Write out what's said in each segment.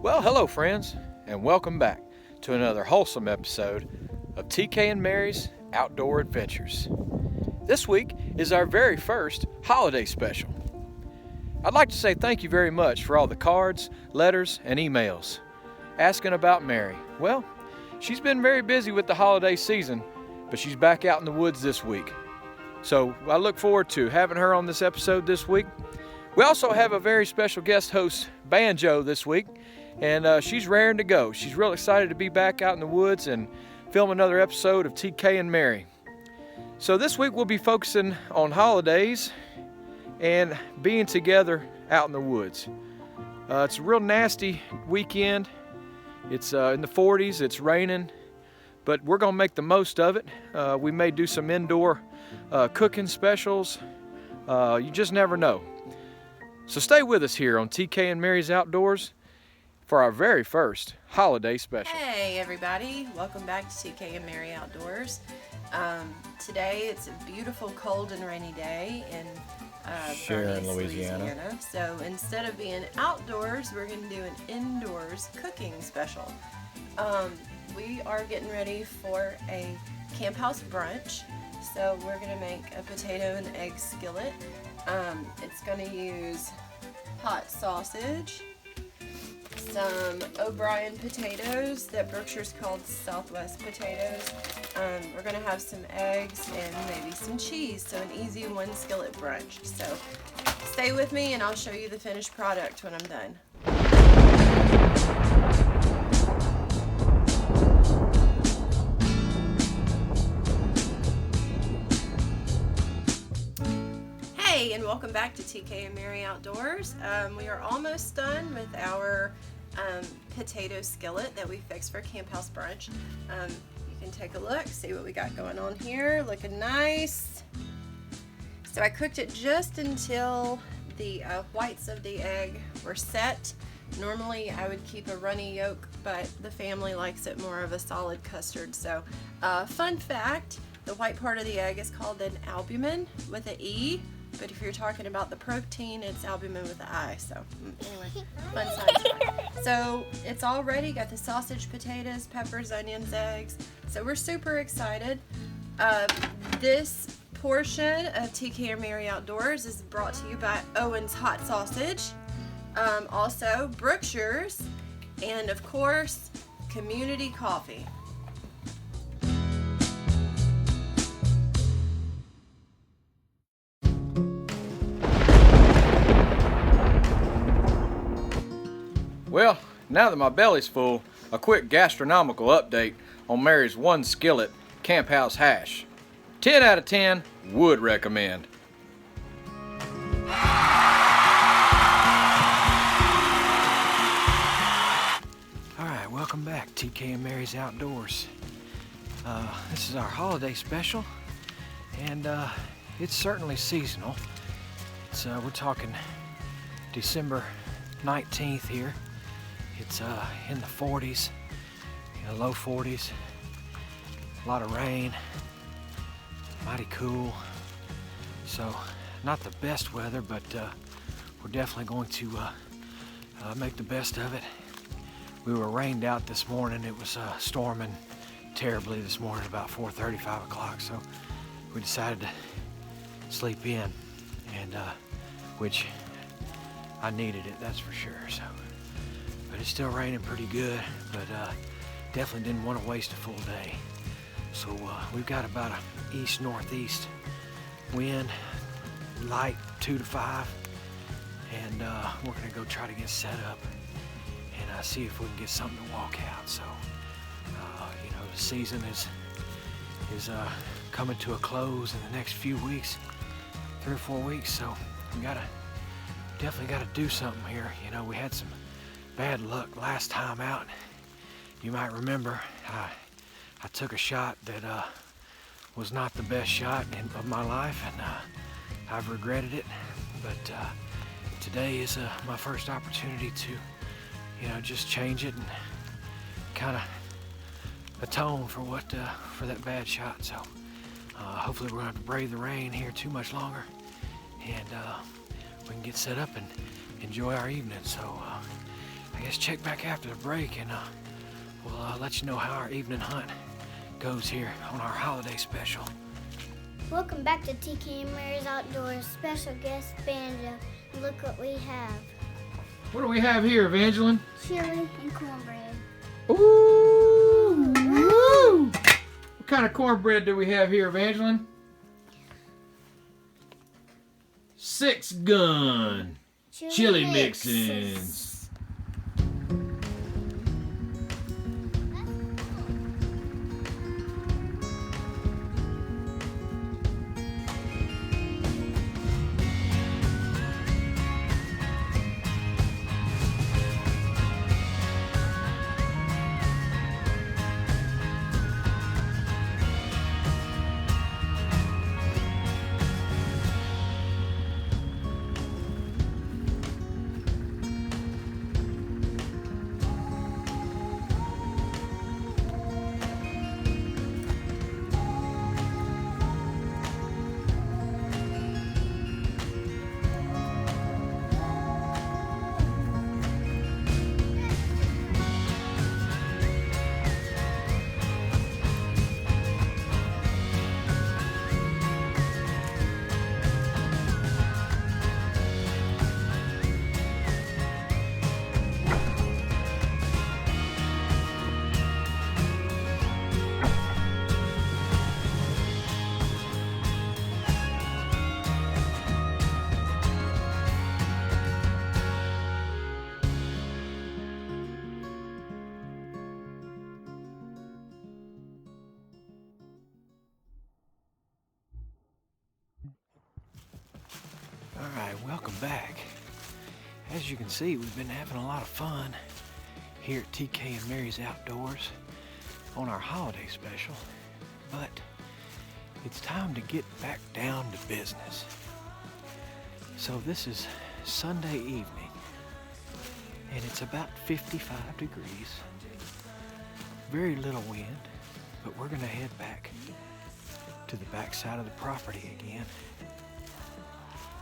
Well, hello friends, and welcome back to another wholesome episode of TK and Mary's Outdoor Adventures. This week is our very first holiday special. I'd like to say thank you very much for all the cards, letters, and emails asking about Mary. Well, she's been very busy with the holiday season, but she's back out in the woods this week. So I look forward to having her on this episode this week. We also have a very special guest host, Banjo, this week, and she's raring to go. She's real excited to be back out in the woods and film another episode of TK and Mary. So this week we'll be focusing on holidays and being together out in the woods. It's a real nasty weekend. It's in the 40s, it's raining, but we're gonna make the most of it. We may do some indoor cooking specials. You just never know. So stay with us here on TK and Mary's Outdoors for our very first holiday special. Hey everybody, welcome back to TK and Mary Outdoors. Today it's a beautiful cold and rainy day in Sharon, Bernice, Louisiana. So instead of being outdoors, we're going to do an indoors cooking special. We are getting ready for a camp house brunch. So we're going to make a potato and egg skillet. It's going to use hot sausage, some O'Brien potatoes that Berkshire's called Southwest potatoes. We're going to have some eggs and maybe some cheese, so an easy one skillet brunch. So stay with me and I'll show you the finished product when I'm done. Hey, and welcome back to TK and Mary Outdoors. We are almost done with our potato skillet that we fixed for Camp House Brunch. You can take a look, see what we got going on here. Looking nice. So I cooked it just until the whites of the egg were set. Normally I would keep a runny yolk, but the family likes it more of a solid custard. So fun fact, the white part of the egg is called an albumin with an E. But if you're talking about the protein, it's albumin with an I. So anyway, fun science fact. So it's all ready. Got the sausage, potatoes, peppers, onions, eggs. So we're super excited. This portion of TK and Mary Outdoors is brought to you by Owen's Hot Sausage, also Berkshire's, and of course, Community Coffee. Well, now that my belly's full, a quick gastronomical update on Mary's one skillet camp house hash. 10 out of 10, would recommend. Alright, welcome back, TK and Mary's Outdoors. This is our holiday special, and it's certainly seasonal. We're talking December 19th here. It's in the 40s, low 40s, a lot of rain, mighty cool. So not the best weather, but we're definitely going to make the best of it. We were rained out this morning. It was storming terribly this morning about 4:30, 5 o'clock. So we decided to sleep in, and which I needed it, that's for sure. So, but it's still raining pretty good, but definitely didn't want to waste a full day. So we've got about an east-northeast wind, light 2 to 5, and we're gonna go try to get set up and see if we can get something to walk out. So the season is coming to a close in the next few weeks, 3 or 4 weeks. So we definitely got to do something here. We had some bad luck last time out. You might remember I took a shot that was not the best shot of my life, and I've regretted it. But today is my first opportunity to just change it and kind of atone for for that bad shot. So hopefully we're going to have to brave the rain here too much longer, and we can get set up and enjoy our evening. So I guess check back after the break and we'll let you know how our evening hunt goes here on our holiday special. Welcome back to TK and Mary's Outdoors. Special guest Banjo. Look what we have. What do we have here, Evangeline? Chili and cornbread. Ooh! Woo! What kind of cornbread do we have here, Evangeline? 6 gun chili mixins. Alright, welcome back. As you can see, we've been having a lot of fun here at TK and Mary's Outdoors on our holiday special, but it's time to get back down to business. So this is Sunday evening, and it's about 55 degrees. Very little wind, but we're gonna head back to the back side of the property again.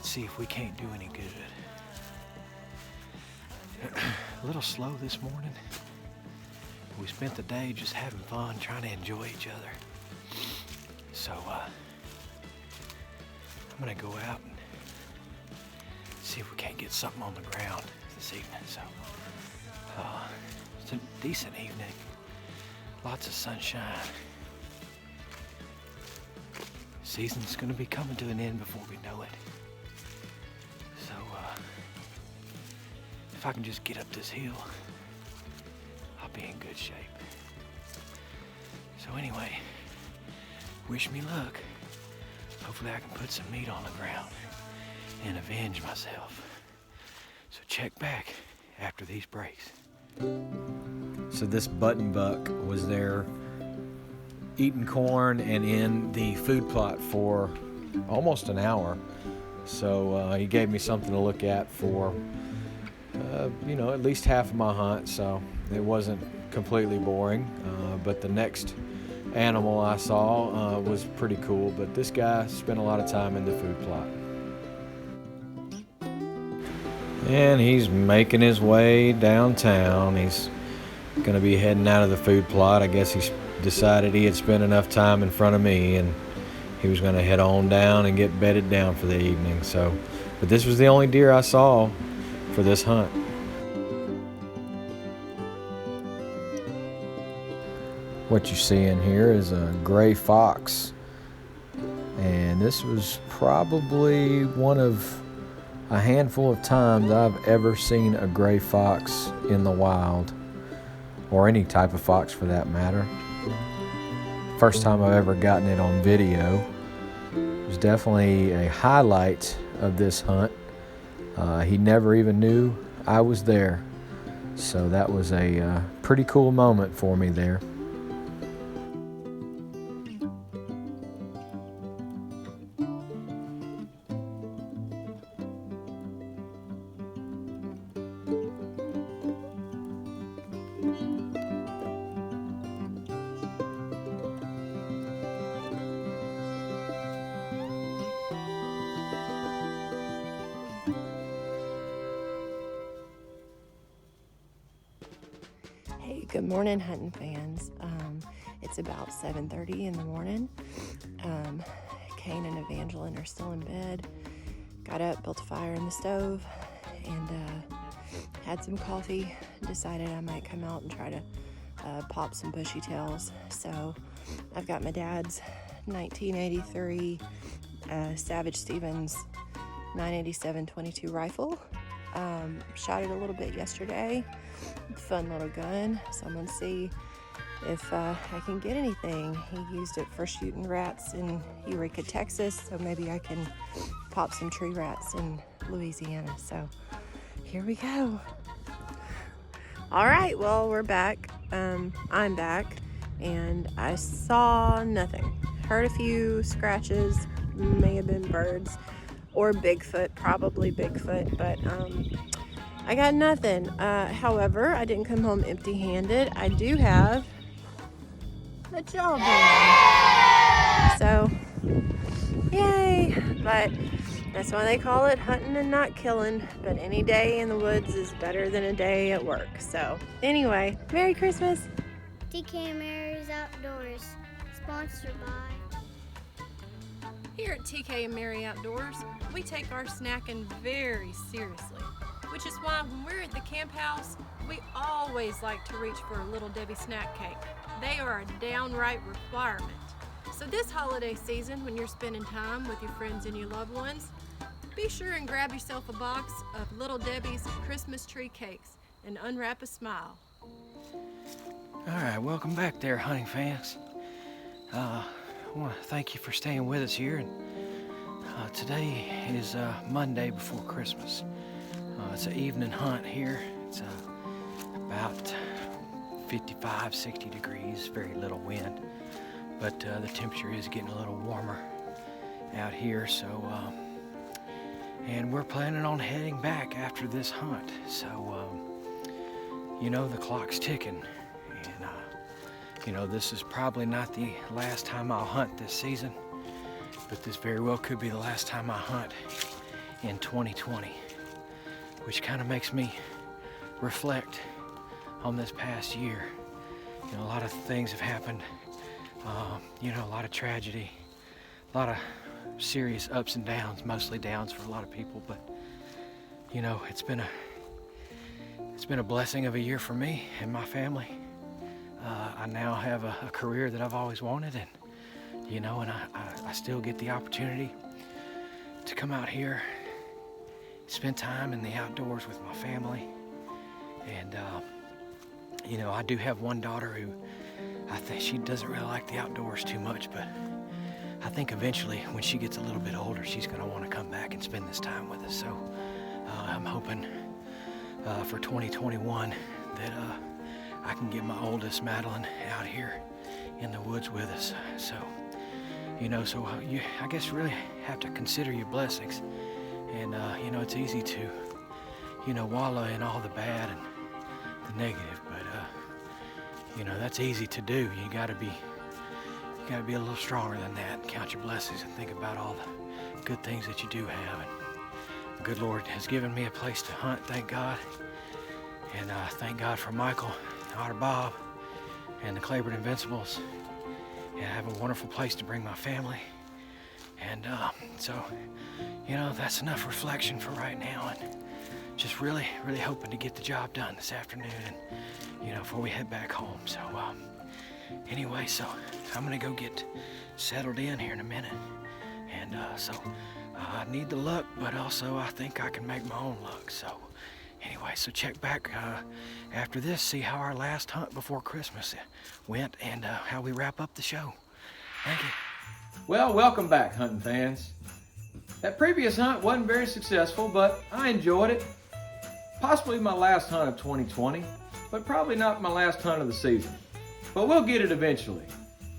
See if we can't do any good. A little slow this morning. We spent the day just having fun, trying to enjoy each other. So I'm gonna go out and see if we can't get something on the ground this evening. So it's a decent evening. Lots of sunshine. Season's gonna be coming to an end before we know it. So, if I can just get up this hill, I'll be in good shape. So anyway, wish me luck. Hopefully I can put some meat on the ground and avenge myself. So check back after these breaks. So this button buck was there eating corn and in the food plot for almost an hour. So he gave me something to look at for, at least half of my hunt. So it wasn't completely boring. But the next animal I saw was pretty cool. But this guy spent a lot of time in the food plot. And he's making his way downtown. He's going to be heading out of the food plot. I guess he's decided he had spent enough time in front of me and he was going to head on down and get bedded down for the evening. But this was the only deer I saw for this hunt. What you see in here is a gray fox, and this was probably one of a handful of times I've ever seen a gray fox in the wild, or any type of fox for that matter. First time I've ever gotten it on video. It was definitely a highlight of this hunt. He never even knew I was there. So that was a pretty cool moment for me there. Good morning, hunting fans. It's about 7:30 in the morning. Kane and Evangeline are still in bed. Got up, built a fire in the stove, and had some coffee. Decided I might come out and try to pop some bushy tails. So I've got my dad's 1983 Savage Stevens 987 22 rifle. Shot it a little bit yesterday. Fun little gun. So I'm gonna see if I can get anything. He used it for shooting rats in Eureka, Texas, so maybe I can pop some tree rats in Louisiana. So here we go. All right, well, we're back. I'm back, and I saw nothing. Heard a few scratches, may have been birds or Bigfoot, probably Bigfoot, but I got nothing. However, I didn't come home empty-handed. I do have a jawbone. So, yay! But that's why they call it hunting and not killing. But any day in the woods is better than a day at work. So, anyway, Merry Christmas! TK and Mary's Outdoors, sponsored by. Here at TK and Mary Outdoors, we take our snacking very seriously, which is why when we're at the camp house, we always like to reach for a Little Debbie snack cake. They are a downright requirement. So this holiday season, when you're spending time with your friends and your loved ones, be sure and grab yourself a box of Little Debbie's Christmas tree cakes and unwrap a smile. All right, welcome back there, hunting fans. I want to thank you for staying with us here. And today is Monday before Christmas. It's an evening hunt here. It's about 55, 60 degrees, very little wind. But the temperature is getting a little warmer out here. So, and we're planning on heading back after this hunt. So, you know, the clock's ticking. And, you know, this is probably not the last time I'll hunt this season, but this very well could be the last time I hunt in 2020, which kind of makes me reflect on this past year. You know, a lot of things have happened, you know, a lot of tragedy, a lot of serious ups and downs, mostly downs for a lot of people, but, you know, it's been a blessing of a year for me and my family. I now have a career that I've always wanted, and you know, and I still get the opportunity to come out here, spend time in the outdoors with my family. And you know, I do have one daughter who I think she doesn't really like the outdoors too much, but I think eventually when she gets a little bit older, she's going to want to come back and spend this time with us. So I'm hoping for 2021 that I can get my oldest, Madeline, out here in the woods with us. So, you know, so you, I guess, really have to consider your blessings. And, you know, it's easy to, you know, wallow in all the bad and the negative, but, you know, that's easy to do. You gotta be a little stronger than that and count your blessings and think about all the good things that you do have. And the good Lord has given me a place to hunt, thank God. And thank God for Michael, Otter Bob, and the Claiborne Invincibles. And I have a wonderful place to bring my family. And so, you know, that's enough reflection for right now. And just really, really hoping to get the job done this afternoon, and, you know, before we head back home. So, anyway, so I'm gonna go get settled in here in a minute. And so I need the luck, but also I think I can make my own luck. So anyway, so check back after this, see how our last hunt before Christmas went, and how we wrap up the show. Thank you. Well, welcome back, hunting fans. That previous hunt wasn't very successful, but I enjoyed it. Possibly my last hunt of 2020, but probably not my last hunt of the season. But we'll get it eventually.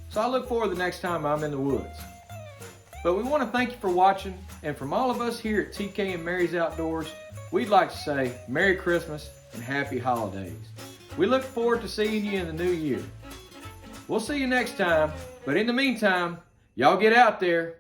So I look forward to the next time I'm in the woods. But we want to thank you for watching, and from all of us here at TK and Mary's Outdoors, we'd like to say Merry Christmas and Happy Holidays. We look forward to seeing you in the new year. We'll see you next time, but in the meantime, y'all get out there